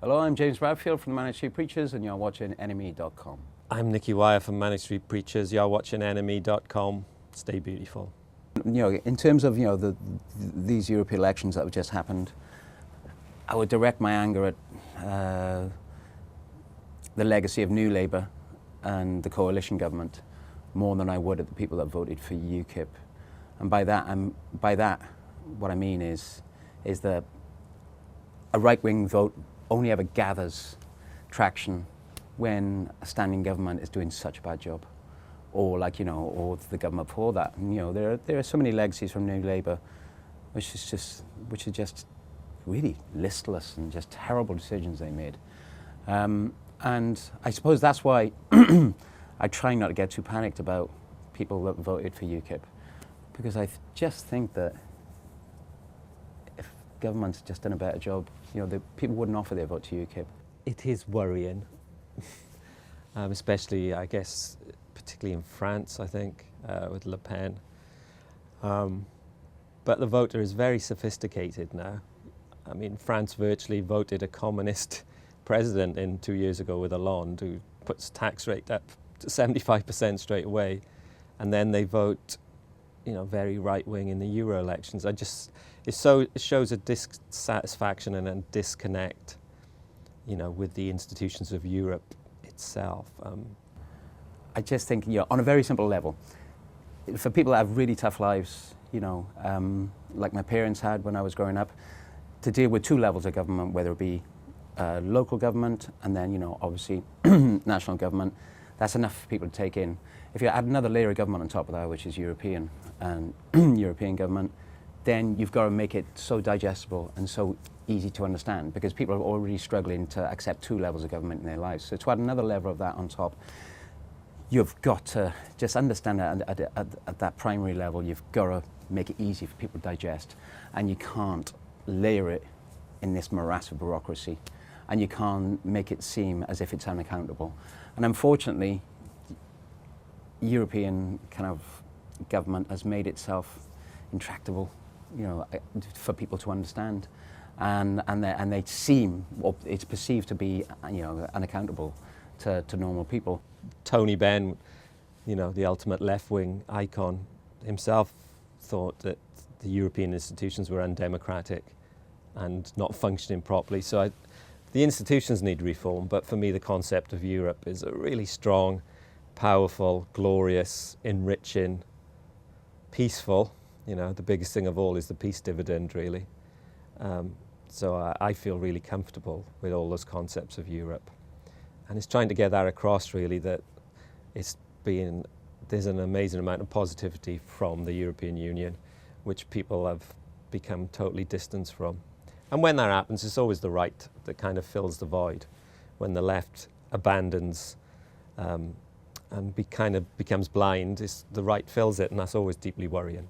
Hello, I'm James Bradfield from the Manic Preachers, and you're watching NME.com. I'm Nicky from Manic Street Preachers. You're watching NME.com. Stay beautiful. In terms of these European elections that have just happened, I would direct my anger at the legacy of New Labour and the coalition government more than I would at the people that voted for UKIP. And by that, what I mean is that a right-wing vote only ever gathers traction when a standing government is doing such a bad job, or the government before that. And, there are so many legacies from New Labour, which are just really listless and just terrible decisions they made. And I suppose that's why I try not to get too panicked about people that voted for UKIP, because I just think that if government's just done a better job, the people wouldn't offer their vote to UKIP. It is worrying, especially, I guess, particularly in France, I think, with Le Pen. But the voter is very sophisticated now. I mean, France virtually voted a communist president 2 years ago with Hollande, who puts tax rate up to 75% straight away, and then they vote, very right-wing in the Euro elections. It shows a dissatisfaction and a disconnect, with the institutions of Europe itself. I just think, on a very simple level, for people that have really tough lives, like my parents had when I was growing up, to deal with two levels of government, whether it be local government and then, obviously national government, that's enough for people to take in. If you add another layer of government on top of that, which is European and European government, then you've got to make it so digestible and so easy to understand, because people are already struggling to accept two levels of government in their lives. So to add another level of that on top, you've got to just understand that at that primary level, you've got to make it easy for people to digest, and you can't layer it in this morass of bureaucracy, and you can't make it seem as if it's unaccountable. And unfortunately, European kind of government has made itself intractable, for people to understand, and they seem, or it's perceived to be, unaccountable to normal people. Tony Benn, the ultimate left-wing icon, himself thought that the European institutions were undemocratic and not functioning properly. So the institutions need reform, but for me the concept of Europe is a really strong, powerful, glorious, enriching, peaceful. The biggest thing of all is the peace dividend, really. So I feel really comfortable with all those concepts of Europe. And it's trying to get that across, really, that there's an amazing amount of positivity from the European Union, which people have become totally distanced from. And when that happens, it's always the right that kind of fills the void. When the left abandons and kind of becomes blind, the right fills it, and that's always deeply worrying.